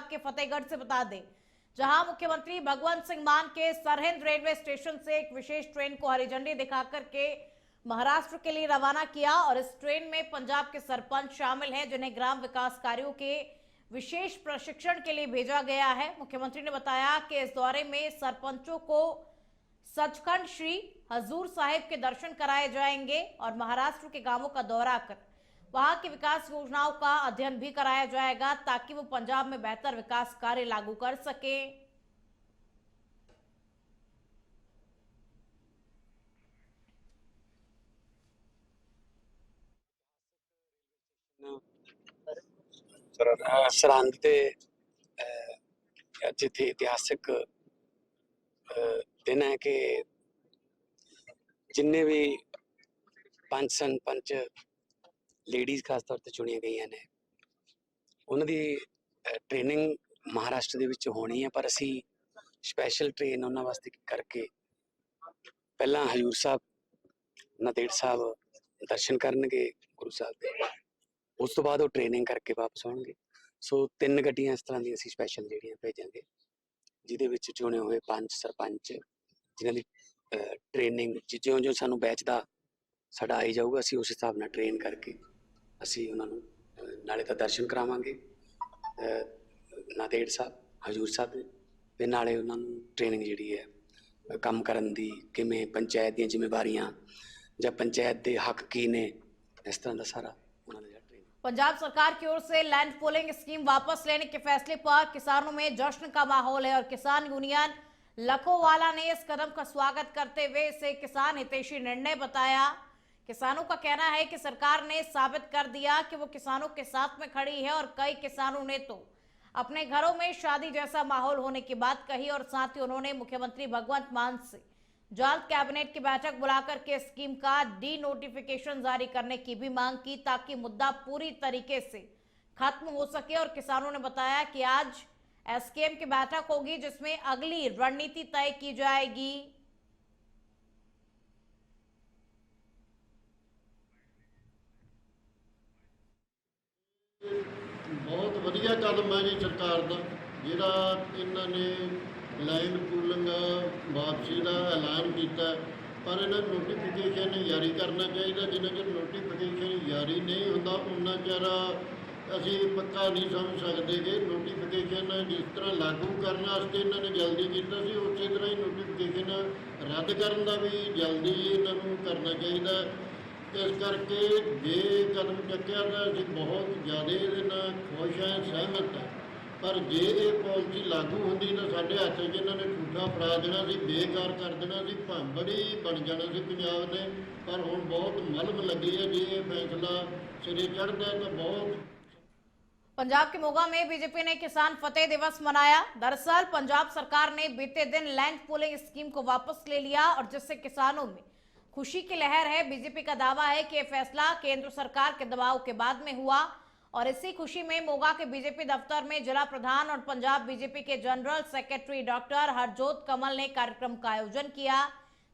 पंजाब के फतेहगढ़ से बता दें, जहां मुख्यमंत्री भगवंत सिंह मान के सरहिंद रेलवे स्टेशन से एक विशेष ट्रेन को हरी झंडी दिखाकर के महाराष्ट्र के लिए रवाना किया। और इस ट्रेन में पंजाब के सरपंच शामिल हैं, जिन्हें ग्राम विकास कार्यों के विशेष प्रशिक्षण के लिए भेजा गया है। मुख्यमंत्री ने बताया कि इस दौरे में सरपंचों को सचखंड श्री हजूर साहिब के दर्शन कराए जाएंगे और महाराष्ट्र के गांवों का दौरा कर वहां की विकास योजनाओं का अध्ययन भी कराया जाएगा, ताकि वो पंजाब में बेहतर विकास कार्य लागू कर सके। सरहंद के अज इतने इतिहासिक दिन है कि जिन्ने भी पंच सरपंच लेडीज खास तौर पर चुनिया गई ने उन्होंने ट्रेनिंग महाराष्ट्र के होनी है, पर असी स्पैशल ट्रेन उन्होंने वास्ते करके पहला हजूर साहब नंदेड़ साहब दर्शन करनगे गुरु साहब के, उस तो बाद वो ट्रेनिंग करके वापस आउणगे। सो 3 गड्डियां इस तरह दी असी स्पैशल जिहड़ियां भेजांगे, जिहदे विच चुने हुए 5 सरपंच जिन्हां दी ट्रेनिंग ज्यों ज्यों सानूं बैच दा साडा आई जाऊगा, असी उस हिसाब नाल ट्रेन करके असी उन्हां नूं नाले तां दर्शन करावांगे नांदेड़ साहब हजूर साहब दे, ते नाले उन्हां नूं ट्रेनिंग जिहड़ी है काम करन दी, किवें पंचायत दीयां जिम्मेवारियां जां पंचायत दे हक की ने, इस तरह दा सारा उन्हां ने पंजाब सरकार की ओर से लैंड पूलिंग स्कीम वापस लेने के फैसले पर किसानों में जश्न का माहौल है और किसान यूनियन लखोवाला ने इस कदम का स्वागत करते हुए इसे किसान हितैषी निर्णय बताया। किसानों का कहना है कि सरकार ने साबित कर दिया कि वो किसानों के साथ में खड़ी है और कई किसानों ने तो अपने घरों में शादी जैसा माहौल होने की बात कही और साथ ही उन्होंने मुख्यमंत्री भगवंत मान से जल्द कैबिनेट की बैठक बुलाकर के स्कीम का डी नोटिफिकेशन जारी करने की भी मांग की, ताकि मुद्दा पूरी तरीके से खत्म हो सके। और किसानों ने बताया कि आज एसकेएम की बैठक होगी, जिसमें अगली रणनीति तय की जाएगी। बहुत वधिया कदम है जी सरकार का, जिहड़ा इन्होंने लैंड पूलिंग वापसी का ऐलान किया, पर इन्हें नोटिफिकेशन जारी करना चाहिए। जिन्ना चर नोटिफिकेशन जारी नहीं होता उन्ना चर असी पक्का नहीं समझ सकते कि नोटिफिकेशन जिस तरह लागू करने वास्ते इन्होंने जल्दी किया, उस तरह ही नोटिफिकेशन रद्द करने का भी जल्दी इन्हों करना चाहिए। इस करके जे कदम चुक्या तो अभी बहुत ज़्यादा ये खुश हैं, सहमत हैं, पर जे ये पॉलिसी लागू होंगी तो साढ़े हथ च इन्होंने ठूठा फड़ा देना सी, बेकार कर देना सी, भांबड़ी बन जाना सी पंजाब ने। पर हुण बहुत मलम लगी है, जे ये फैसला सिरे चढ़ता तो बहुत। पंजाब के मोगा में बीजेपी ने किसान फतेह दिवस मनाया। दरअसल पंजाब सरकार ने बीते दिन लैंड पूलिंग स्कीम को वापस ले लिया और जिससे किसानों में खुशी की लहर है। बीजेपी का दावा है कि यह फैसला केंद्र सरकार के दबाव के बाद में हुआ और इसी खुशी में मोगा के बीजेपी दफ्तर में जिला प्रधान और पंजाब बीजेपी के जनरल सेक्रेटरी डॉक्टर हरजोत कमल ने कार्यक्रम का आयोजन किया,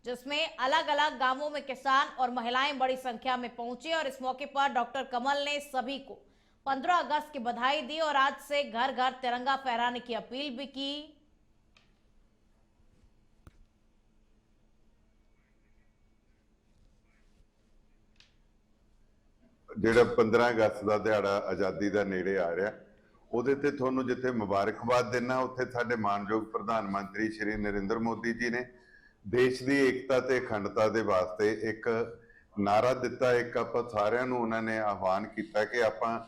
जिसमें अलग अलग गांवों में किसान और महिलाएं बड़ी संख्या में पहुंचे। और इस मौके पर डॉक्टर कमल ने सभी को 15 अगस्त की बधाई दी और आज से घर घर तिरंगा फहराने की अपील भी की। ਜਿਹੜਾ 15 ਅਗਸਤ ਦਾ ਦਿਹਾੜਾ ਆਜ਼ਾਦੀ ਦਾ ਨੇੜੇ ਆ ਰਿਹਾ, ਉਹਦੇ ਤੇ ਤੁਹਾਨੂੰ ਜਿੱਥੇ ਮੁਬਾਰਕਬਾਦ ਦੇਣਾ, ਉੱਥੇ ਸਾਡੇ ਮਾਨਯੋਗ ਪ੍ਰਧਾਨ ਮੰਤਰੀ ਸ਼੍ਰੀ ਨਰਿੰਦਰ ਮੋਦੀ ਜੀ ਨੇ ਦੇਸ਼ ਦੀ ਏਕਤਾ ਤੇ ਅਖੰਡਤਾ ਦੇ ਵਾਸਤੇ ਇੱਕ ਨਾਰਾ ਦਿੱਤਾ। ਇੱਕ ਆਪਾਂ ਸਾਰਿਆਂ ਨੂੰ ਉਹਨਾਂ ਨੇ ਆਹਵਾਨ ਕੀਤਾ ਕਿ ਆਪਾਂ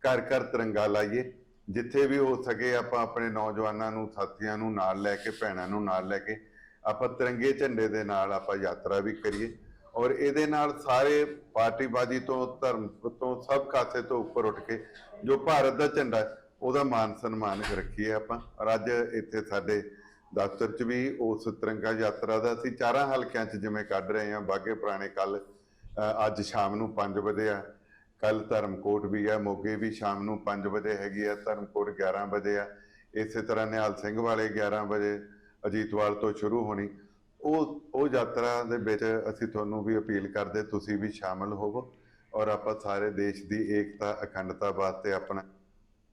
ਘਰ ਘਰ ਤਿਰੰਗਾ ਲਾਈਏ, ਜਿੱਥੇ ਵੀ ਹੋ ਸਕੇ ਆਪਾਂ ਆਪਣੇ ਨੌਜਵਾਨਾਂ ਨੂੰ, ਸਾਥੀਆਂ ਨੂੰ ਨਾਲ ਲੈ ਕੇ, ਭੈਣਾਂ ਨੂੰ ਨਾਲ ਲੈ ਕੇ ਆਪਾਂ ਤਿਰੰਗੇ ਝੰਡੇ ਦੇ ਨਾਲ ਆਪਾਂ ਯਾਤਰਾ ਵੀ ਕਰੀਏ। और ये सारे पार्टीबाजी तो धर्म तो सब खासे तो उपर उठ के जो भारत का झंडा है मान सन्मान रखिए आप। और अज इत्थे साडे दफ्तर च भी उस तिरंगा यात्रा का असीं 4 हलकों च जिवें कढ रहे हैं। बागे पुराने कल अज शाम नूं 5 बजे आ, कल धर्मकोट भी है, मोगे भी शाम नूं 5 बजे हैगी है, धर्मकोट 11 बजे आ, इस तरह निहाल सिंह वाले 11 बजे अजीतवाल तो शुरू होनी। ਉਹ ਯਾਤਰਾ ਦੇ ਵਿੱਚ ਅਸੀਂ ਤੁਹਾਨੂੰ ਵੀ ਅਪੀਲ ਕਰਦੇ ਤੁਸੀਂ ਵੀ ਸ਼ਾਮਲ ਹੋਵੋ और आप सारे देश की एकता अखंडता वास्ते अपना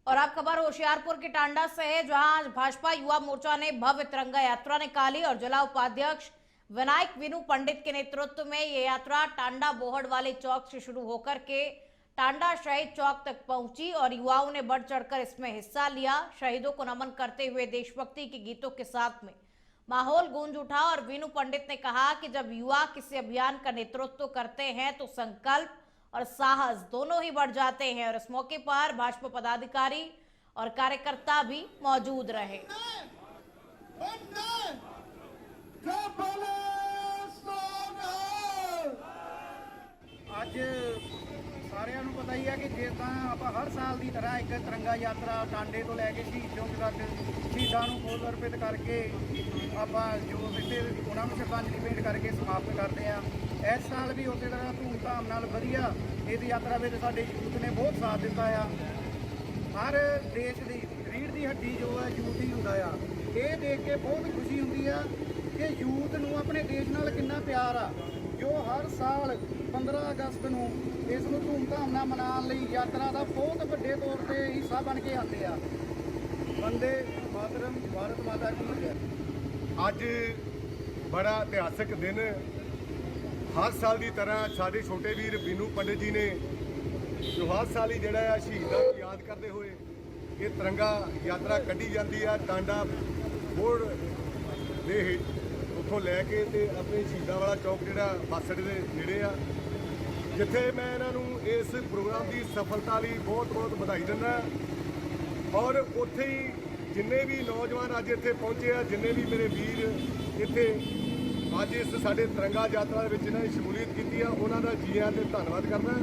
और अब खबर होशियारपुर के टांडा से है, जहां आज भाजपा युवा मोर्चा ने भव्य तिरंगा यात्रा निकाली और जिला उपाध्यक्ष विनायक विनु पंडित के नेतृत्व में ये यात्रा टांडा बोहड़ वाले चौक से शुरू होकर के टांडा शहीद चौक तक पहुंची और युवाओं ने बढ़ चढ़कर इसमें हिस्सा लिया। शहीदों को नमन करते हुए देशभक्ति के गीतों के साथ में माहौल गूंज उठा और विनु पंडित ने कहा कि जब युवा किसी अभियान का नेतृत्व करते हैं तो संकल्प और साहस दोनों ही बढ़ जाते हैं। और इस मौके पर भाजपा पदाधिकारी और कार्यकर्ता भी मौजूद रहे। ਅੱਜ ਸਾਰਿਆਂ ਨੂੰ ਪਤਾ ਹੀ ਹੈ ਕਿ ਜਿਸ ਤਰ੍ਹਾਂ ਆਪਾਂ ਹਰ ਸਾਲ ਦੀ ਤਰ੍ਹਾਂ ਇੱਕ ਤਿਰੰਗਾ ਯਾਤਰਾ ਟਾਂਡੇ ਤੋਂ ਲੈ ਕੇ ਸ਼ਹੀਦ ਚੌਕ ਤੱਕ ਸ਼ਹੀਦਾਂ ਨੂੰ ਫੁੱਲ ਅਰਪਿਤ ਕਰਕੇ ਆਪਾਂ ਜੋ ਇੱਥੇ ਉਹਨਾਂ ਨੂੰ ਸ਼ਰਧਾਂਜਲੀ ਭੇਟ ਕਰਕੇ ਸਮਾਪਤ ਕਰਦੇ ਆ। ਇਸ ਸਾਲ ਵੀ ਉਸੇ ਤਰ੍ਹਾਂ ਧੂਮਧਾਮ ਨਾਲ ਵਧੀਆ ਇਸ ਯਾਤਰਾ ਵਿੱਚ ਸਾਡੇ ਯੂਥ ਨੇ ਬਹੁਤ ਸਾਥ ਦਿੱਤਾ ਆ। ਹਰ ਦੇਸ਼ ਦੀ ਰੀੜ੍ਹ ਦੀ ਹੱਡੀ ਜੋ ਹੈ ਯੂਥ ਹੀ ਹੁੰਦਾ ਆ। ਇਹ ਦੇਖ ਕੇ ਬਹੁਤ ਖੁਸ਼ੀ ਹੁੰਦੀ ਆ ਕਿ ਯੂਥ ਨੂੰ ਆਪਣੇ ਦੇਸ਼ ਨਾਲ ਕਿੰਨਾ ਪਿਆਰ ਆ, ਜੋ ਹਰ ਸਾਲ 15 ਅਗਸਤ ਨੂੰ ਇਸ ਨੂੰ ਧੂਮਧਾਮ ਨਾਲ ਮਨਾਉਣ ਲਈ ਯਾਤਰਾ ਦਾ ਬਹੁਤ ਵੱਡੇ ਤੌਰ ਤੇ ਹਿੱਸਾ ਬਣ ਕੇ ਆਉਂਦੇ ਆ। ਵੰਦੇ ਮਾਤਰਮ, ਭਾਰਤ ਮਾਤਾ ਕੀ ਜੈ। ਅੱਜ ਬੜਾ ਇਤਿਹਾਸਕ ਦਿਨ, ਹਰ ਸਾਲ ਦੀ ਤਰ੍ਹਾਂ ਸਾਡੇ ਛੋਟੇ ਵੀਰ ਵਿਨੂ ਪੰਡਿਤ ਜੀ ਨੇ ਜੋ ਹਰ ਸਾਲ ਹੀ ਜਿਹੜਾ ਆ ਸ਼ਹੀਦਾਂ ਨੂੰ ਯਾਦ ਕਰਦੇ ਹੋਏ ਇਹ ਤਿਰੰਗਾ ਯਾਤਰਾ ਕੱਢੀ ਜਾਂਦੀ ਆ। ਟਾਂਡਾ ਬੋਹੜ ਦੇ ਉੱਥੋਂ ਲੈ ਕੇ ਤੇ ਆਪਣੇ ਸ਼ਹੀਦਾਂ ਵਾਲਾ ਚੌਕ ਜਿਹੜਾ ਬੱਸ ਅੱਡੇ ਦੇ ਨੇੜੇ ਆ, ਜਿੱਥੇ ਮੈਂ ਇਹਨਾਂ ਨੂੰ ਇਸ ਪ੍ਰੋਗਰਾਮ ਦੀ ਸਫਲਤਾ ਲਈ ਬਹੁਤ ਬਹੁਤ ਵਧਾਈ ਦਿੰਦਾ। ਔਰ ਉੱਥੇ ਹੀ ਜਿੰਨੇ ਵੀ ਨੌਜਵਾਨ ਅੱਜ ਇੱਥੇ ਪਹੁੰਚੇ ਆ, ਜਿੰਨੇ ਵੀ ਮੇਰੇ ਵੀਰ ਇੱਥੇ ਅੱਜ ਇਸ ਸਾਡੇ ਤਿਰੰਗਾ ਯਾਤਰਾ ਦੇ ਵਿੱਚ ਇਹਨਾਂ ਨੇ ਸ਼ਮੂਲੀਅਤ ਕੀਤੀ ਆ, ਉਹਨਾਂ ਦਾ ਜੀ ਆਇਆਂ ਤੇ ਧੰਨਵਾਦ ਕਰਦਾ।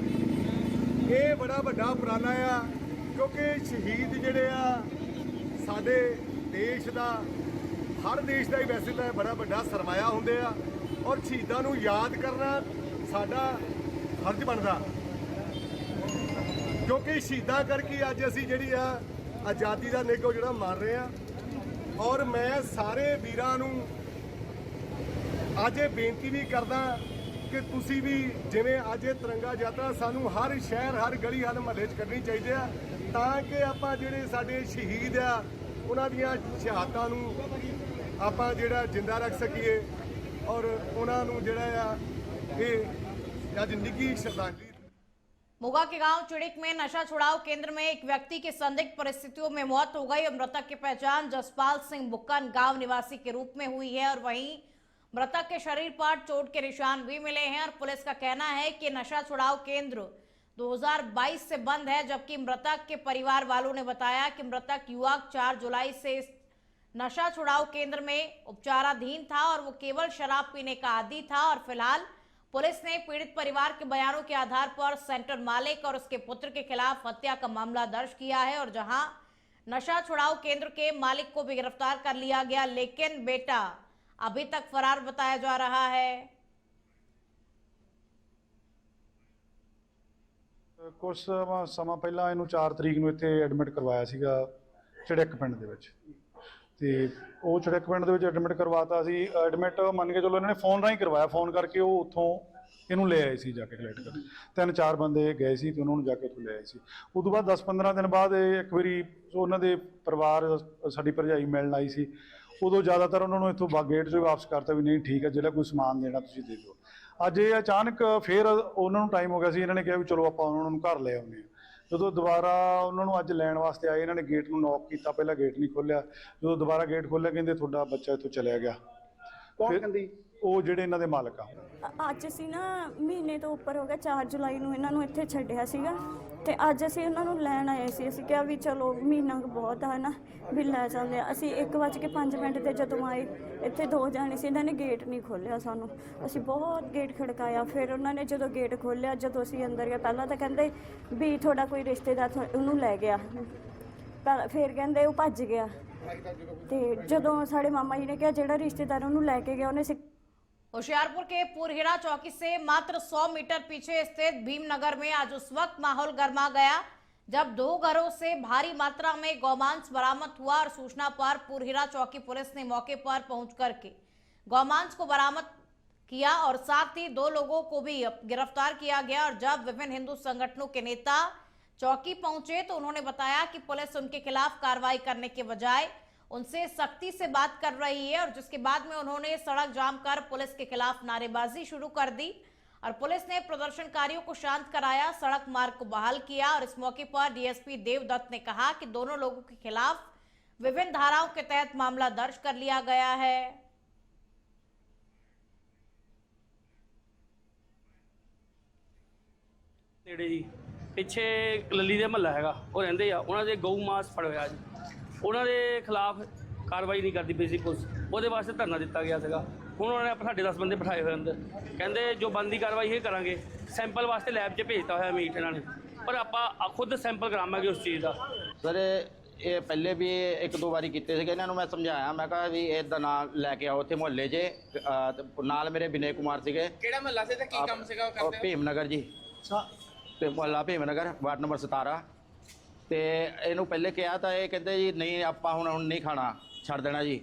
ਇਹ ਬੜਾ ਵੱਡਾ ਉਪਰਾਲਾ ਆ, ਕਿਉਂਕਿ ਸ਼ਹੀਦ ਜਿਹੜੇ ਆ ਸਾਡੇ ਦੇਸ਼ ਦਾ, ਹਰ ਦੇਸ਼ ਦਾ ਹੀ ਵੈਸੇ ਤਾਂ ਬੜਾ ਵੱਡਾ ਸਰਮਾਇਆ ਹੁੰਦੇ ਆ, ਔਰ ਸ਼ਹੀਦਾਂ ਨੂੰ ਯਾਦ ਕਰਨਾ ਸਾਡਾ ਫਰਜ਼ ਬਣਦਾ, ਕਿਉਂਕਿ ਸ਼ਹੀਦਾਂ ਕਰਕੇ ਅੱਜ ਅਸੀਂ ਜਿਹੜੀ ਆ ਆਜ਼ਾਦੀ ਦਾ ਨਿੱਘ ਜਿਹੜਾ ਮੰਨ ਰਹੇ ਆ। ਔਰ ਮੈਂ ਸਾਰੇ ਵੀਰਾਂ ਨੂੰ ਅੱਜ ਇਹ ਬੇਨਤੀ ਵੀ ਕਰਦਾ ਕਿ ਤੁਸੀਂ ਵੀ ਜਿਵੇਂ ਅੱਜ ਇਹ ਤਿਰੰਗਾ ਯਾਤਰਾ ਸਾਨੂੰ ਹਰ ਸ਼ਹਿਰ, ਹਰ ਗਲੀ, ਹਰ ਮੁਹੱਲੇ 'ਚ ਕਰਨੀ ਚਾਹੀਦੀ ਆ, ਤਾਂ ਕਿ ਆਪਾਂ ਜਿਹੜੇ ਸਾਡੇ ਸ਼ਹੀਦ ਆ ਉਹਨਾਂ ਦੀਆਂ ਸ਼ਹਾਦਤਾਂ ਨੂੰ ਆਪਾਂ ਜਿਹੜਾ ਜਿੰਦਾ ਰੱਖ ਸਕੀਏ और उन्होंने जोड़ा अज निੱਘੀ श्रद्धांजलि। मोगा के गांव चिड़िक में नशा छुड़ाव केंद्र में एक व्यक्ति की संदिग्ध परिस्थितियों में मौत हो गई और मृतक की पहचान जसपाल सिंह बुक्कन गांव निवासी के रूप में हुई है और वहीं मृतक के शरीर पर चोट के निशान भी मिले हैं और पुलिस का कहना है कि नशा छुड़ाव केंद्र 2022 से बंद है, जबकि मृतक के परिवार वालों ने बताया कि मृतक युवक 4 जुलाई से इस नशा छुड़ाव केंद्र में उपचाराधीन था और वो केवल शराब पीने का आदी था। और फिलहाल पुलिस ने पीड़ित परिवार के बयानों के आधार पर सेंटर मालिक और उसके पुत्र के खिलाफ हत्या का मामला दर्ज किया है और जहां नशा छुड़ाव केंद्र के मालिक को भी गिरफ्तार कर लिया गया, लेकिन बेटा अभी तक फरार बताया जा रहा है। कुछ समा पहला इनू 4 तरीक ਨੂੰ ਇੱਥੇ ਐਡਮਿਟ ਕਰਵਾਇਆ ਸੀਗਾ ਚੜਿਕ ਪਿੰਡ ਦੇ ਵਿੱਚ ਤੇ ਉਹ ਚੜਿਕ ਪਿੰਡ ਦੇ ਵਿੱਚ ਐਡਮਿਟ ਕਰਵਾਤਾ ਸੀ। ਐਡਮਿਟ ਮੰਨ ਕੇ ਚਲੋ ਇਹਨਾਂ ਨੇ ਫੋਨ ਰਾਹੀਂ ਕਰਵਾਇਆ, ਫੋਨ ਕਰਕੇ ਉਹ ਉੱਥੋਂ ਇਹਨੂੰ ਲੈ ਆਏ ਸੀ ਜਾ ਕੇ ਕਲੈਕਟ ਕਰ 3-4 ਬੰਦੇ ਗਏ ਸੀ ਤੇ ਉਹਨਾਂ ਨੂੰ ਜਾ ਕੇ ਉੱਥੋਂ ਲੈ ਆਏ ਸੀ। ਉਸ ਤੋਂ ਬਾਅਦ 10-15 ਦਿਨ ਬਾਅਦ ਇੱਕ ਵਾਰੀ ਉਹਨਾਂ ਦੇ ਪਰਿਵਾਰ ਸਾਡੀ ਭਰਜਾਈ ਮਿਲਣ ਆਈ ਸੀ, ਉਦੋਂ ਜ਼ਿਆਦਾਤਰ ਉਹਨਾਂ ਨੂੰ ਇੱਥੋਂ ਗੇਟ 'ਚੋਂ ਵਾਪਸ ਕਰਤਾ ਵੀ ਨਹੀਂ ਠੀਕ ਹੈ, ਜਿਹੜਾ ਕੋਈ ਸਮਾਨ ਦੇਣਾ ਤੁਸੀਂ ਦੇ ਦਿਓ। ਅੱਜ ਇਹ ਅਚਾਨਕ ਫਿਰ ਉਹਨਾਂ ਨੂੰ ਟਾਈਮ ਹੋ ਗਿਆ ਸੀ, ਇਹਨਾਂ ਨੇ ਕਿਹਾ ਵੀ ਚਲੋ ਆਪਾਂ ਉਹਨਾਂ ਨੂੰ ਘਰ ਲੈ ਆਉਂਦੇ ਹਾਂ। ਜਦੋਂ ਦੁਬਾਰਾ ਉਹਨਾਂ ਨੂੰ ਅੱਜ ਲੈਣ ਵਾਸਤੇ ਆਏ, ਇਹਨਾਂ ਨੇ ਗੇਟ ਨੂੰ ਨੌਕ ਕੀਤਾ, ਪਹਿਲਾਂ ਗੇਟ ਨਹੀਂ ਖੋਲ੍ਹਿਆ, ਜਦੋਂ ਦੁਬਾਰਾ ਗੇਟ ਖੋਲ੍ਹਿਆ ਕਹਿੰਦੇ ਤੁਹਾਡਾ ਬੱਚਾ ਇੱਥੋਂ ਚਲਿਆ ਗਿਆ। ਕੌਣ ਕਹਿੰਦੀ? ਉਹ ਜਿਹੜੇ ਇਹਨਾਂ ਦੇ ਮਾਲਕ ਆ। ਅੱਜ ਅਸੀਂ ਨਾ ਮਹੀਨੇ ਤੋਂ ਉੱਪਰ ਹੋ ਗਿਆ, 4 ਜੁਲਾਈ ਨੂੰ ਇਹਨਾਂ ਨੂੰ ਇੱਥੇ ਛੱਡਿਆ ਸੀਗਾ ਤੇ ਅੱਜ ਅਸੀਂ ਇਹਨਾਂ ਨੂੰ ਲੈਣ ਆਏ ਸੀ। ਅਸੀਂ ਕਿਹਾ ਵੀ ਚਲੋ ਮਹੀਨਾ ਕੁ ਬਹੁਤ ਆ ਨਾ, ਵੀ ਲੈ ਜਾਂਦੇ ਆ। ਅਸੀਂ 1:05 ਤੇ ਜਦੋਂ ਆਏ ਇੱਥੇ 2 ਜਾਣੇ ਸੀ, ਇਹਨਾਂ ਨੇ ਗੇਟ ਨਹੀਂ ਖੋਲ੍ਹਿਆ ਸਾਨੂੰ। ਅਸੀਂ ਬਹੁਤ ਗੇਟ ਖੜਕਾਇਆ, ਫਿਰ ਉਹਨਾਂ ਨੇ ਜਦੋਂ ਗੇਟ ਖੋਲ੍ਹਿਆ, ਜਦੋਂ ਅਸੀਂ ਅੰਦਰ ਗਏ ਪਹਿਲਾਂ ਤਾਂ ਕਹਿੰਦੇ ਵੀ ਤੁਹਾਡਾ ਕੋਈ ਰਿਸ਼ਤੇਦਾਰ ਉਹਨੂੰ ਲੈ ਗਿਆ, ਫਿਰ ਕਹਿੰਦੇ ਉਹ ਭੱਜ ਗਿਆ। ਤੇ ਜਦੋਂ ਸਾਡੇ ਮਾਮਾ ਜੀ ਨੇ ਕਿਹਾ ਜਿਹੜਾ ਰਿਸ਼ਤੇਦਾਰ ਉਹਨੂੰ ਲੈ ਕੇ ਗਿਆ ਉਹਨੇ होशियारपुर के पुरहिड़ा चौकी से मात्र 100 मीटर पीछे स्थित भीमनगर में आज उस वक्त माहौल गर्मा गया जब 2 घरों से भारी मात्रा में गौमांस बरामद हुआ और सूचना पर पुरहिड़ा चौकी पुलिस ने मौके पर पहुंच करके गौमांस को बरामद किया और साथ ही 2 लोगों को भी गिरफ्तार किया गया। और जब विभिन्न हिंदू संगठनों के नेता चौकी पहुंचे तो उन्होंने बताया कि पुलिस उनके खिलाफ कार्रवाई करने के बजाय उनसे सख्ती से बात कर रही है, और जिसके बाद में उन्होंने सड़क जाम कर पुलिस के खिलाफ नारेबाजी शुरू कर दी और पुलिस ने प्रदर्शनकारियों को शांत कराया, सड़क मार्ग को बहाल किया। और इस मौके पर डीएसपी देवदत्त ने कहा कि दोनों लोगों के खिलाफ विभिन्न धाराओं के तहत मामला दर्ज कर लिया गया है। ਨੇੜੇ ਜੀ ਪਿੱਛੇ ਲੱਲੀ ਦੇ ਮਹੱਲਾ ਹੈਗਾ, ਉਹ ਰਹਿੰਦੇ ਆ, ਉਹਨਾਂ ਦੇ ਗਊ ਮਾਸ ਫੜ ਹੋਇਆ ਜੀ, ਉਹਨਾਂ ਦੇ ਖਿਲਾਫ ਕਾਰਵਾਈ ਨਹੀਂ ਕਰਦੀ ਪਈ ਸੀ ਪੁਲਿਸ, ਉਹਦੇ ਵਾਸਤੇ ਧਰਨਾ ਦਿੱਤਾ ਗਿਆ ਸੀਗਾ। ਹੁਣ ਉਹਨਾਂ ਨੇ ਸਾਡੇ 10 ਬੰਦੇ ਬਿਠਾਏ ਹੋਏ ਅੰਦਰ, ਕਹਿੰਦੇ ਜੋ ਬਣਦੀ ਕਾਰਵਾਈ ਇਹ ਕਰਾਂਗੇ। ਸੈਂਪਲ ਵਾਸਤੇ ਲੈਬ 'ਚ ਭੇਜਤਾ ਹੋਇਆ ਮੀਟ ਇਹਨਾਂ ਨੇ, ਪਰ ਆਪਾਂ ਖੁਦ ਸੈਂਪਲ ਕਰਾਵਾਂਗੇ ਉਸ ਚੀਜ਼ ਦਾ। ਸਰ ਇਹ ਪਹਿਲੇ ਵੀ ਇੱਕ ਦੋ ਵਾਰੀ ਕੀਤੇ ਸੀਗੇ, ਇਹਨਾਂ ਨੂੰ ਮੈਂ ਸਮਝਾਇਆ, ਮੈਂ ਕਿਹਾ ਵੀ ਇਹਦਾ ਨਾਂ ਲੈ ਕੇ ਆਓ ਇੱਥੇ ਮੁਹੱਲੇ 'ਚ। ਨਾਲ ਮੇਰੇ ਵਿਨੇ ਕੁਮਾਰ ਸੀਗੇ। ਕਿਹੜਾ ਮਹੱਲਾ ਸੀ ਤੇ ਕੀ ਕੰਮ ਸੀਗਾ ਉਹ ਕਰਦੇ? ਭੀਮ ਨਗਰ ਜੀ, ਤੇ ਮੁਹੱਲਾ ਭੀਮ ਨਗਰ, ਵਾਰਡ ਨੰਬਰ 17। ਤੇ ਇਹਨੂੰ ਪਹਿਲੇ ਕਿਹਾ ਤਾਂ ਇਹ ਕਹਿੰਦੇ ਜੀ ਨਹੀਂ ਆਪਾਂ ਹੁਣ ਨਹੀਂ ਖਾਣਾ, ਛੱਡ ਦੇਣਾ ਜੀ।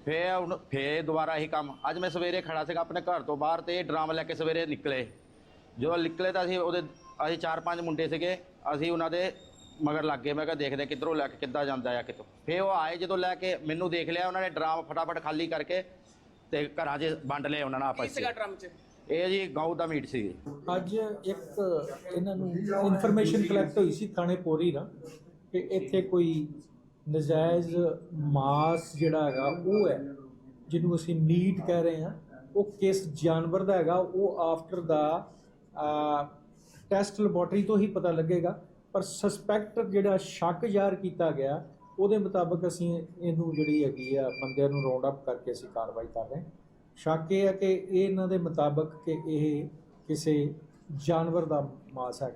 ਫੇਰ ਦੁਬਾਰਾ ਇਹੀ ਕੰਮ। ਅੱਜ ਮੈਂ ਸਵੇਰੇ ਖੜਾ ਸੀਗਾ ਆਪਣੇ ਘਰ ਤੋਂ ਬਾਹਰ, ਤੇ ਡਰਾਮ ਲੈ ਕੇ ਸਵੇਰੇ ਨਿਕਲੇ। ਜਦੋਂ ਨਿਕਲੇ ਤਾਂ ਅਸੀਂ 4-5 ਮੁੰਡੇ ਸੀਗੇ, ਅਸੀਂ ਉਹਨਾਂ ਦੇ ਮਗਰ ਲੱਗ ਗਏ। ਮੈਂ ਕਿਹਾ ਦੇਖਦੇ ਕਿੱਧਰੋਂ ਲੈ ਕੇ ਕਿੱਦਾਂ ਜਾਂਦਾ ਆ ਕਿਤੋਂ। ਫੇਰ ਉਹ ਆਏ, ਜਦੋਂ ਲੈ ਕੇ ਮੈਨੂੰ ਦੇਖ ਲਿਆ ਉਹਨਾਂ ਨੇ, ਡਰਾਮ ਫਟਾਫਟ ਖਾਲੀ ਕਰਕੇ ਤੇ ਘਰਾਂ 'ਚ ਵੰਡ ਲਏ ਉਹਨਾਂ ਨੇ ਆਪਸ 'ਚ। ਸੀਗਾ ਡਰਮ 'ਚ ਇਹ ਜੀ ਗਊ ਦਾ ਮੀਟ ਸੀ। ਅੱਜ ਇੱਕ ਇਹਨਾਂ ਨੂੰ ਇਨਫੋਰਮੇਸ਼ਨ ਕਲੈਕਟ ਹੋਈ ਸੀ ਥਾਣੇ ਪੋਰੀ ਦਾ ਕਿ ਇੱਥੇ ਕੋਈ ਨਜਾਇਜ਼ ਮਾਸ ਜਿਹੜਾ ਹੈਗਾ ਉਹ ਹੈ, ਜਿਹਨੂੰ ਅਸੀਂ ਮੀਟ ਕਹਿ ਰਹੇ ਹਾਂ, ਉਹ ਕਿਸ ਜਾਨਵਰ ਦਾ ਹੈਗਾ ਉਹ ਆਫਟਰ ਦਾ ਟੈਸਟ ਲੈਬੋਰਟਰੀ ਤੋਂ ਹੀ ਪਤਾ ਲੱਗੇਗਾ। ਪਰ ਸਸਪੈਕਟ ਜਿਹੜਾ ਸ਼ੱਕ ਜ਼ਾਹਰ ਕੀਤਾ ਗਿਆ, ਉਹਦੇ ਮੁਤਾਬਕ ਅਸੀਂ ਇਹਨੂੰ ਜਿਹੜੀ ਹੈਗੀ ਆ ਬੰਦਿਆਂ ਨੂੰ ਰਾਉਂਡ ਅਪ ਕਰਕੇ ਅਸੀਂ ਕਾਰਵਾਈ ਕਰ ਰਹੇ ਹਾਂ। ਸ਼ੱਕ ਇਹ ਹੈ ਕਿ ਇਹਨਾਂ ਦੇ ਮੁਤਾਬਕ ਕਿ ਇਹ ਕਿਸੇ जानवर का मांस है।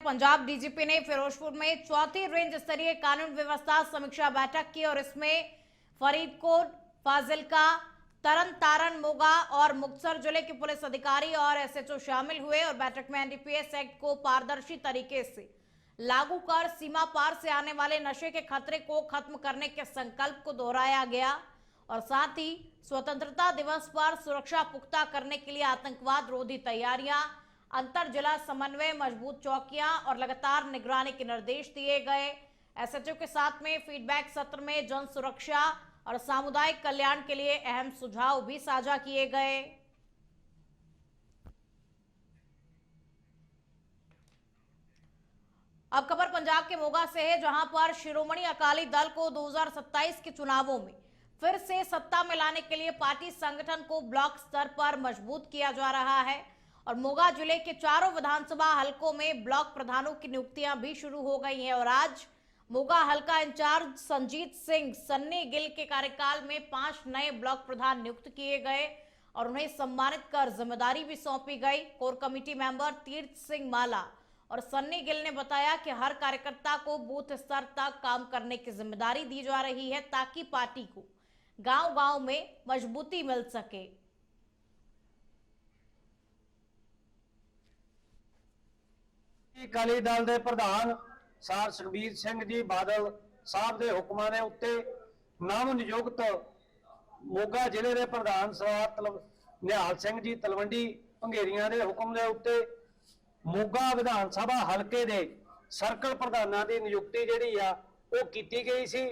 पंजाब डीजीपी ने फिरोजपुर में चौथी रेंज स्तरीय कानून व्यवस्था समीक्षा बैठक की और इसमें फरीदकोट, फाजिलका, तरन तारण, मोगा और मुक्तसर जिले के पुलिस अधिकारी और एसएचओ शामिल हुए और बैठक में एनडीपीएस एक्ट को पारदर्शी तरीके से लागू कर सीमा पार से आने वाले नशे के खतरे को खत्म करने के संकल्प को दोहराया गया और साथ ही स्वतंत्रता दिवस पर सुरक्षा पुख्ता करने के लिए आतंकवाद रोधी तैयारियां, अंतर जिला समन्वय, मजबूत चौकियां और लगातार निगरानी के निर्देश दिए गए। एसएचओ के साथ में फीडबैक सत्र में जन सुरक्षा और सामुदायिक कल्याण के लिए अहम सुझाव भी साझा किए गए। अब खबर पंजाब के मोगा से है, जहां पर शिरोमणि अकाली दल को 2027 के चुनावों में फिर से सत्ता में लाने के लिए पार्टी संगठन को ब्लॉक स्तर पर मजबूत किया जा रहा है और मोगा जिले के चारों विधानसभा हलकों में ब्लॉक प्रधानों की नियुक्तियां भी शुरू हो गई हैं और आज मोगा हलका इंचार्ज संजीत सिंह सन्नी गिल के कार्यकाल में 5 नए ब्लॉक प्रधान नियुक्त किए गए और उन्हें सम्मानित कर जिम्मेदारी भी सौंपी गई। कोर कमेटी मेंबर तीर्थ सिंह माला और सन्नी गिल ने बताया कि हर कार्यकर्ता को बूथ स्तर तक काम करने की जिम्मेदारी दी जा रही है ताकि पार्टी को गांव-गांव में मजबूती मिल सके। अकाली दल के प्रधान सर सुखबीर सिंह जी बादल साहब के हुक्मां दे उत्ते नव नियुक्त मोगा जिले के प्रधान सर निहाल सिंह जी तलवंडी भंगेरियां के हुक्म के उत्ते मोगा विधान सभा हलके दे सर्कल प्रधानां की नियुक्ति जिहड़ी आ वो कीती गई सी।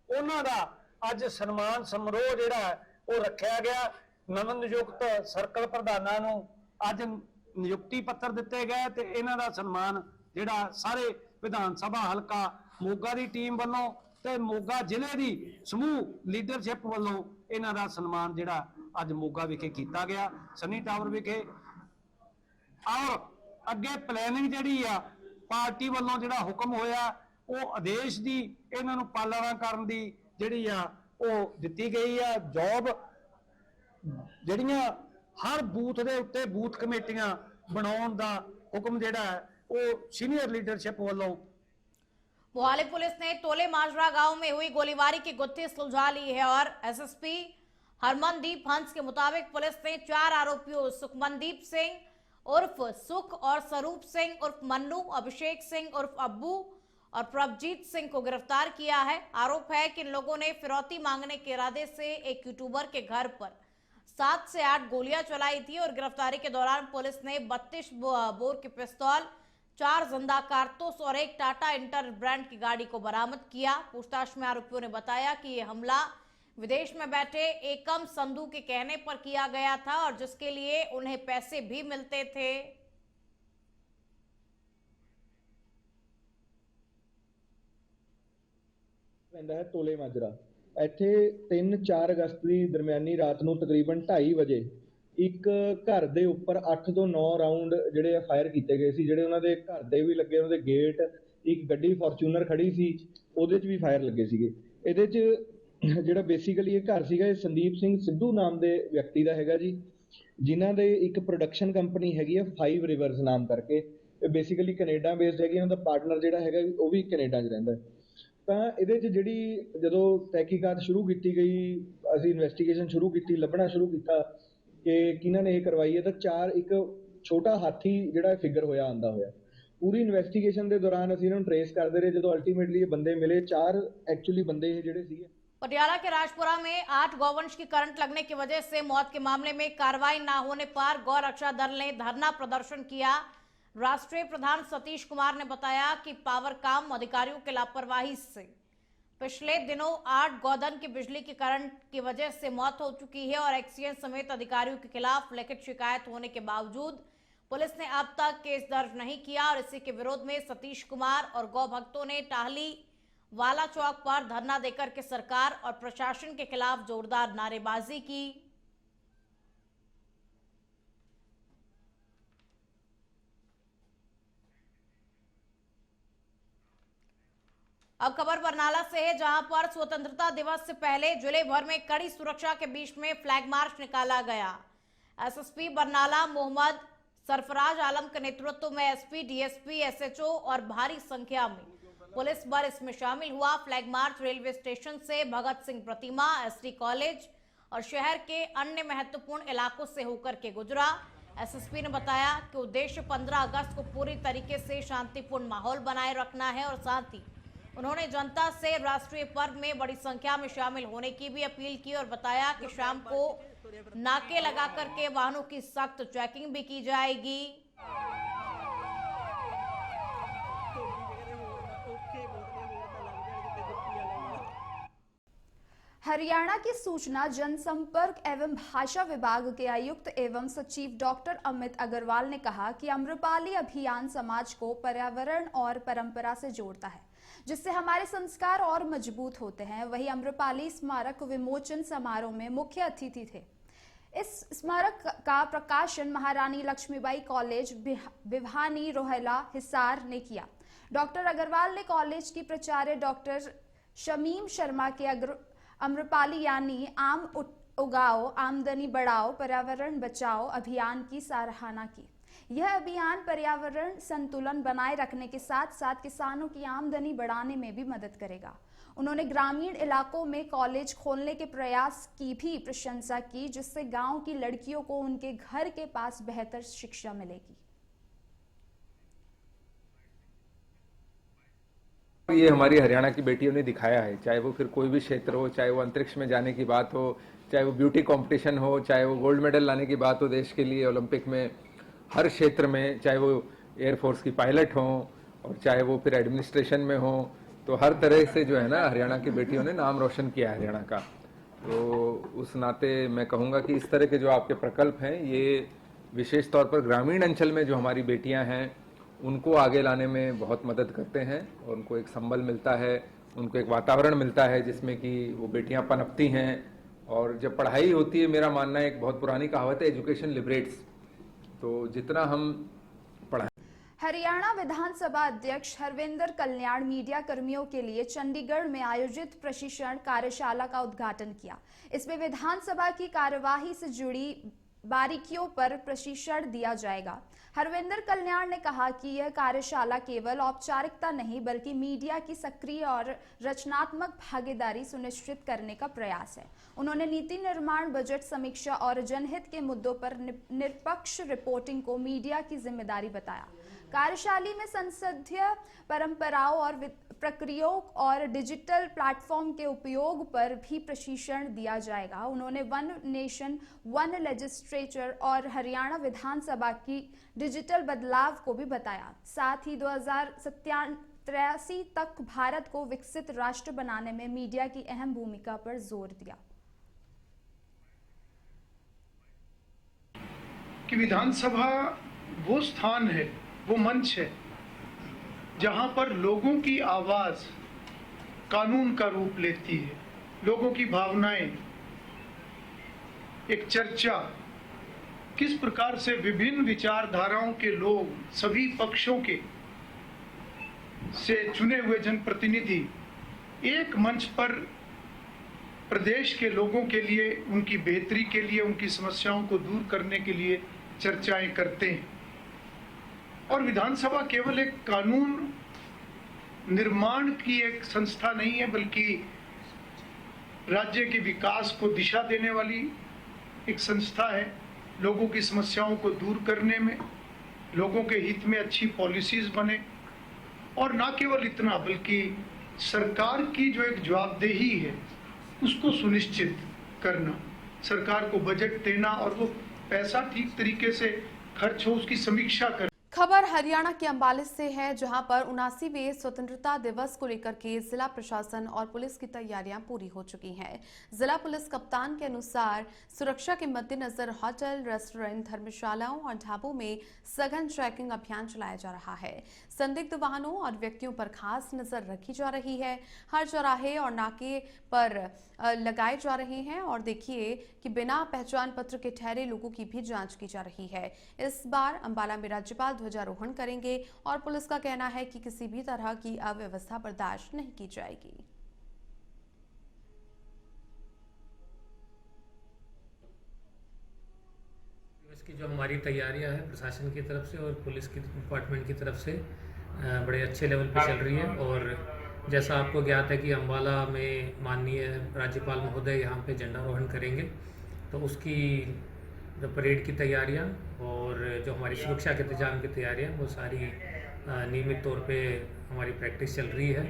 उन्हां दा अज सन्मान समारोह जिहड़ा वो रखा गया। नव नियुक्त सर्कल प्रधानां नूं अज नियुक्ति पत्र दिते गए ते इन्हां दा सन्मान जिहड़ा सारे विधान सभा हलका मोगा की टीम वालों ते मोगा जिले की समूह लीडरशिप वालों इन्हां दा सन्मान जिहड़ा अज मोगा विखे कीता गया, सनी टावर विखे। और अगे प्लैनिंग जिहड़ी आ पार्टी वालों जिहड़ा हुक्म होया वो आदेश की इन्हां नूं पालना करन दी जिहड़ी आ वो दित्ती गई आ। जॉब जिहड़ियां हर बूथ के उत्ते बूथ कमेटियां बनाउण दा हुक्म जिहड़ा है वो सीनियर लीडरशिप वालों। मोहाली पुलिस ने टोले माजरा गांव में हुई गोलीबारी की गुत्थी सुलझा ली है और एसएसपी हरमनदीप हंस के मुताबिक पुलिस ने 4 आरोपियों सुखमनदीप सिंह उर्फ सुख और स्वरूप सिंह उर्फ मन्नू, अभिषेक सिंह उर्फ अब्बू और प्रभजीत सिंह को गिरफ्तार किया है। आरोप है कि इन लोगों ने फिरौती मांगने के इरादे से एक यूट्यूबर के घर पर 7 से 8 गोलियां चलाई थी और गिरफ्तारी के दौरान पुलिस ने 32 बोर की पिस्तौल, 4 जिंदा कारतूस और एक टाटा इंटर ब्रांड की गाड़ी को बरामद किया। पूछताछ में आरोपियों ने बताया कि यह हमला विदेश में बैठे एकम संधू के कहने पर किया गया था और जिसके लिए उन्हें पैसे भी मिलते थे। ਪੈਂਦਾ ਹੈ ਟੋਲੇ ਮਾਜਰਾ। ਇੱਥੇ 3-4 ਅਗਸਤ ਦੀ ਦਰਮਿਆਨੀ ਰਾਤ ਨੂੰ ਤਕਰੀਬਨ 2:30 ਵਜੇ ਇੱਕ ਘਰ ਦੇ ਉੱਪਰ 8 ਤੋਂ 9 ਰਾਉਂਡ ਜਿਹੜੇ ਫਾਇਰ ਕੀਤੇ ਗਏ ਸੀ, ਜਿਹੜੇ ਉਹਨਾਂ ਦੇ ਘਰ ਦੇ ਵੀ ਲੱਗੇ, ਉਹਨਾਂ ਦੇ ਗੇਟ, ਇੱਕ ਗੱਡੀ ਫੋਰਚੂਨਰ ਖੜੀ ਸੀ ਉਹਦੇ 'ਚ ਵੀ ਫਾਇਰ ਲੱਗੇ ਸੀਗੇ। ਇਹਦੇ 'ਚ ਜਿਹੜਾ ਬੇਸਿਕਲੀ ਇਹ ਘਰ ਸੀਗਾ, ਇਹ ਸੰਦੀਪ ਸਿੰਘ ਸਿੱਧੂ ਨਾਮ ਦੇ ਵਿਅਕਤੀ ਦਾ ਹੈਗਾ ਜੀ, ਜਿਨ੍ਹਾਂ ਦੇ ਇੱਕ ਪ੍ਰੋਡਕਸ਼ਨ ਕੰਪਨੀ ਹੈਗੀ ਆ 5 ਰਿਵਰਸ ਨਾਮ ਕਰਕੇ। ਇਹ ਬੇਸਿਕਲੀ ਕੈਨੇਡਾ ਬੇਸਡ ਹੈਗੀ, ਉਹਨਾਂ ਦਾ ਪਾਰਟਨਰ ਜਿਹੜਾ ਹੈਗਾ ਉਹ ਵੀ ਕੈਨੇਡਾ 'ਚ ਰਹਿੰਦਾ। ਤਾਂ ਇਹਦੇ 'ਚ ਜਿਹੜੀ ਜਦੋਂ ਤਹਿਕੀਕਾਤ ਸ਼ੁਰੂ ਕੀਤੀ ਗਈ, ਅਸੀਂ ਇਨਵੈਸਟੀਗੇਸ਼ਨ ਸ਼ੁਰੂ ਕੀਤੀ, ਲੱਭਣਾ ਸ਼ੁਰੂ ਕੀਤਾ ਕਿ ਕਿਹਨਾਂ ਨੇ ਇਹ ਕਰਵਾਈ ਹੈ, ਤਾਂ ਇੱਕ ਛੋਟਾ ਹਾਥੀ ਜਿਹੜਾ ਫਿਗਰ ਹੋਇਆ ਆਂਦਾ ਹੋਇਆ। पूरी इन्वेस्टिगेशन के दौरान ਅਸੀਂ ਇਹਨਾਂ ਨੂੰ ट्रेस करते रहे, जो अल्टीमेटली ये बंदे मिले, 4 एक्चुअली बंदे ਜਿਹੜੇ ਸੀਗੇ। पटियाला के राजपुरा में 8 गौवंश की करंट लगने की वजह से मौत के मामले में कार्रवाई न होने पर गौ रक्षा दल ने धरना प्रदर्शन किया। राष्ट्रीय प्रधान सतीश कुमार ने बताया कि पावरकाम अधिकारियों की लापरवाही से पिछले दिनों 8 गौधन की बिजली की करंट की वजह से मौत हो चुकी है और एक्सीएन समेत अधिकारियों के खिलाफ लिखित शिकायत होने के बावजूद पुलिस ने अब तक केस दर्ज नहीं किया और इसी के विरोध में सतीश कुमार और गौ भक्तों ने टाहली वाला चौक पर धरना देकर के सरकार और प्रशासन के खिलाफ जोरदार नारेबाजी की। अब खबर बरनाला से है, जहां पर स्वतंत्रता दिवस से पहले जिले भर में कड़ी सुरक्षा के बीच में फ्लैग मार्च निकाला गया। एसएसपी बरनाला मोहम्मद सरफराज आलम के नेतृत्व में एसपी, डीएसपी, एसएचओ और भारी संख्या में पुलिस बल इसमें शामिल हुआ। फ्लैग मार्च रेलवे स्टेशन से भगत सिंह प्रतिमा, एसडी कॉलेज और शहर के अन्य महत्वपूर्ण इलाकों से होकर के गुजरा। एसएसपी ने बताया कि उद्देश्य 15 अगस्त को पूरी तरीके से शांतिपूर्ण माहौल बनाए रखना है और साथ ही उन्होंने जनता से राष्ट्रीय पर्व में बड़ी संख्या में शामिल होने की भी अपील की और बताया कि शाम को नाके लगा करके वाहनों की सख्त चेकिंग भी की जाएगी। हरियाणा के सूचना जनसंपर्क एवं भाषा विभाग के आयुक्त एवं सचिव डॉक्टर अमित अग्रवाल ने कहा कि अम्रपाली अभियान समाज को पर्यावरण और परंपरा से जोड़ता है, जिससे हमारे संस्कार और मजबूत होते हैं। वहीं अम्रपाली स्मारक विमोचन समारोह में मुख्य अतिथि थे। इस स्मारक का प्रकाशन महारानी लक्ष्मीबाई कॉलेज भिवानी रोहला हिसार ने किया। डॉक्टर अग्रवाल ने कॉलेज की प्राचार्य डॉक्टर शमीम शर्मा के अम्रपाली यानी आम उगाओ, आमदनी बढ़ाओ, पर्यावरण बचाओ अभियान की सराहना की। यह अभियान पर्यावरण संतुलन बनाए रखने के साथ साथ किसानों की आमदनी बढ़ाने में भी मदद करेगा। उन्होंने ग्रामीण इलाकों में कॉलेज खोलने के प्रयास की भी प्रशंसा की, जिससे गांव की लड़कियों को उनके घर के पास बेहतर शिक्षा मिलेगी। ये हमारी हरियाणा की बेटियों ने दिखाया है, चाहे वो फिर कोई भी क्षेत्र हो, चाहे वो अंतरिक्ष में जाने की बात हो, चाहे वो ब्यूटी कंपटीशन हो, चाहे वो गोल्ड मेडल लाने की बात हो देश के लिए ओलंपिक में, हर क्षेत्र में, चाहे वो एयरफोर्स की पायलट हो और चाहे वो फिर एडमिनिस्ट्रेशन में हो, तो हर तरह से जो है ना हरियाणा की बेटियों ने नाम रोशन किया है हरियाणा का। तो उस नाते मैं कहूँगा कि इस तरह के जो आपके प्रकल्प हैं ये विशेष तौर पर ग्रामीण अंचल में जो हमारी बेटियां हैं उनको आगे लाने में बहुत मदद करते हैं और उनको एक संबल मिलता है, उनको एक वातावरण मिलता है जिसमें कि वो बेटियां पनपती हैं। और जब पढ़ाई होती है, मेरा मानना है, एक बहुत पुरानी कहावत है, एजुकेशन लिबरेट्स, तो जितना हम पढ़ाएं। हरियाणा विधानसभा अध्यक्ष हरविंदर कल्याण मीडिया कर्मियों के लिए चंडीगढ़ में आयोजित प्रशिक्षण कार्यशाला का उद्घाटन किया। इसमें विधानसभा की कार्यवाही से जुड़ी बारीकियों पर प्रशिक्षण दिया जाएगा। हरविंदर कल्याण ने कहा कि यह कार्यशाला केवल औपचारिकता नहीं बल्कि मीडिया की सक्रिय और रचनात्मक भागीदारी सुनिश्चित करने का प्रयास है। उन्होंने नीति निर्माण, बजट समीक्षा और जनहित के मुद्दों पर निष्पक्ष रिपोर्टिंग को मीडिया की जिम्मेदारी बताया। कार्यशाला में संसदीय परंपराओं और प्रक्रियाओं और डिजिटल प्लेटफॉर्म के उपयोग पर भी प्रशिक्षण दिया जाएगा। उन्होंने वन नेशन वन लेजिस्लेचर और हरियाणा विधानसभा की डिजिटल बदलाव को भी बताया। साथ ही 2083 तक भारत को विकसित राष्ट्र बनाने में मीडिया की अहम भूमिका पर जोर दिया। कि विधानसभा वो स्थान है, वो मंच है जहां पर लोगों की आवाज कानून का रूप लेती है, लोगों की भावनाएं, एक चर्चा, किस प्रकार से विभिन्न विचारधाराओं के लोग, सभी पक्षों के से चुने हुए जनप्रतिनिधि एक मंच पर प्रदेश के लोगों के लिए, उनकी बेहतरी के लिए, उनकी समस्याओं को दूर करने के लिए चर्चाएं करते हैं। और विधानसभा केवल एक कानून निर्माण की एक संस्था नहीं है, बल्कि राज्य के विकास को दिशा देने वाली एक संस्था है। लोगों की समस्याओं को दूर करने में, लोगों के हित में अच्छी पॉलिसीज बने, और ना केवल इतना बल्कि सरकार की जो एक जवाबदेही है उसको सुनिश्चित करना, सरकार को बजट देना और वो पैसा ठीक तरीके से खर्च हो उसकी समीक्षा करना। खबर हरियाणा के अंबाला से है, जहां पर 79वें स्वतंत्रता दिवस को लेकर के जिला प्रशासन और पुलिस की तैयारियां पूरी हो चुकी हैं। जिला पुलिस कप्तान के अनुसार सुरक्षा के मद्देनजर होटल, रेस्टोरेंट, धर्मशालाओं और ढाबों में सघन चेकिंग अभियान चलाया जा रहा है। संदिग्ध वाहनों और व्यक्तियों पर खास नजर रखी जा रही है। हर चौराहे और नाके पर लगाए जा रहे हैं और देखिए कि बिना पहचान पत्र के ठहरे लोगों की भी जांच की जा रही है। इस बार अंबाला में राज्यपाल ध्वजारोहण करेंगे और पुलिस का कहना है कि किसी भी तरह की अव्यवस्था बर्दाश्त नहीं की जाएगी। की जो हमारी तैयारियां हैं प्रशासन की तरफ से और पुलिस की डिपार्टमेंट की तरफ से बड़े अच्छे लेवल पे चल रही है। और जैसा आपको ज्ञात है कि अंबाला में माननीय राज्यपाल महोदय यहाँ पे झंडारोहण करेंगे, तो उसकी जो परेड की तैयारियाँ और जो हमारी सुरक्षा के इंतजाम की तैयारियाँ वो सारी नियमित तौर पे हमारी प्रैक्टिस चल रही है।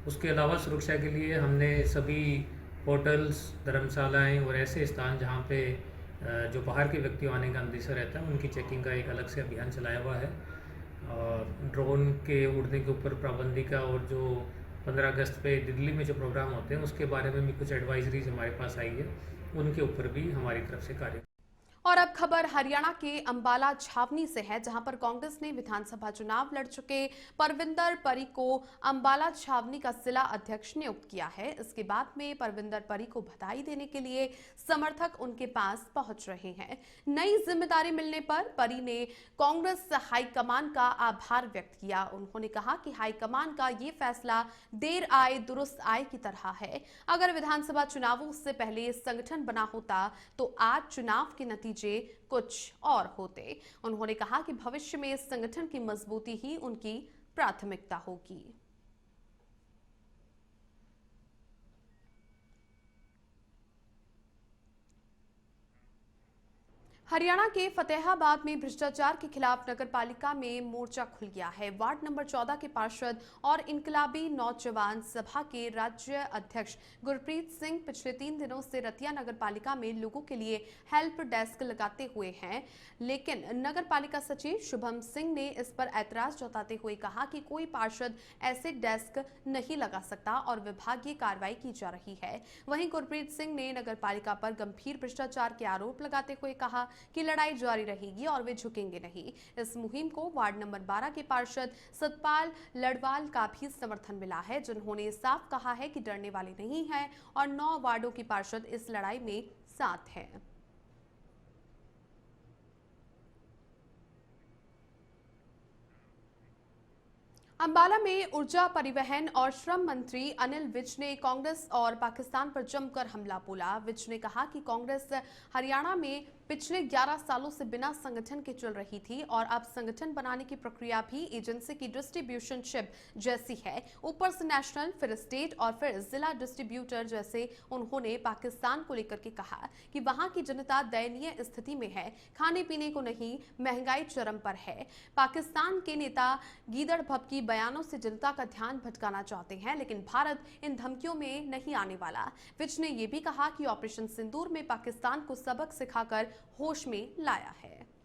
उसके अलावा सुरक्षा के लिए हमने सभी होटल्स, धर्मशालाएँ और ऐसे स्थान जहाँ पे जो बाहर के व्यक्तियों आने का अंदेशा रहता है उनकी चेकिंग का एक अलग से अभियान चलाया हुआ है। ड्रोन के उड़ने के ऊपर पाबंदी का और जो 15 अगस्त पे दिल्ली में जो प्रोग्राम होते हैं उसके बारे में भी कुछ एडवाइजरीज हमारे पास आई है, उनके ऊपर भी हमारी तरफ से कार्य। और अब खबर हरियाणा के अंबाला छावनी से है, जहां पर कांग्रेस ने विधानसभा चुनाव लड़ चुके परविंदर परी को अंबाला छावनी का जिला अध्यक्ष नियुक्त किया है। इसके बाद में परविंदर परी को बधाई देने के लिए समर्थक उनके पास पहुंच रहे हैं। नई जिम्मेदारी मिलने पर परी ने कांग्रेस हाईकमान का आभार व्यक्त किया। उन्होंने कहा कि हाईकमान का ये फैसला देर आए दुरुस्त आए की तरह है। अगर विधानसभा चुनावों से पहले संगठन बना होता तो आज चुनाव के नतीजे कुछ और होते। उन्होंने कहा कि भविष्य में इस संगठन की मजबूती ही उनकी प्राथमिकता होगी। हरियाणा के फतेहाबाद में भ्रष्टाचार के खिलाफ नगरपालिका में मोर्चा खुल गया है। वार्ड नंबर 14 के पार्षद और इनकलाबी नौजवान सभा के राज्य अध्यक्ष गुरप्रीत सिंह पिछले 3 दिनों से रतिया नगरपालिका में लोगों के लिए हेल्प डेस्क लगाते हुए हैं, लेकिन नगरपालिका सचिव शुभम सिंह ने इस पर ऐतराज जताते हुए कहा कि कोई पार्षद ऐसे डेस्क नहीं लगा सकता और विभागीय कार्रवाई की जा रही है। वहीं गुरप्रीत सिंह ने नगरपालिका पर गंभीर भ्रष्टाचार के आरोप लगाते हुए कहा कि लड़ाई जारी रहेगी और वे झुकेंगे नहीं। इस मुहिम को वार्ड नंबर 12 के पार्षद सतपाल लड़वाल का भी समर्थन मिला है, जिन्होंने साफ कहा है कि डरने वाले नहीं हैं और 9 वार्डों के पार्षद इस लड़ाई में साथ हैं। अंबाला में ऊर्जा, परिवहन और श्रम मंत्री अनिल विज ने कांग्रेस और पाकिस्तान पर जमकर हमला बोला। विज ने कहा कि कांग्रेस हरियाणा में पिछले 11 सालों से बिना संगठन के चल रही थी और अब संगठन बनाने की प्रक्रिया भी एजेंसी की डिस्ट्रीब्यूशनशिप जैसी है। ऊपर से नेशनल, फिर स्टेट और फिर जिला डिस्ट्रीब्यूटर जैसे। उन्होंने पाकिस्तान को लेकर के कहा कि वहां की जनता दयनीय स्थिति में है, खाने पीने को नहीं, महंगाई चरम पर है। पाकिस्तान के नेता गीदड़ भपकी बयानों से जनता का ध्यान भटकाना चाहते हैं, लेकिन भारत इन धमकियों में नहीं आने वाला। विज ने यह भी कहा कि ऑपरेशन सिंदूर में पाकिस्तान को सबक सिखाकर होश में लाया है।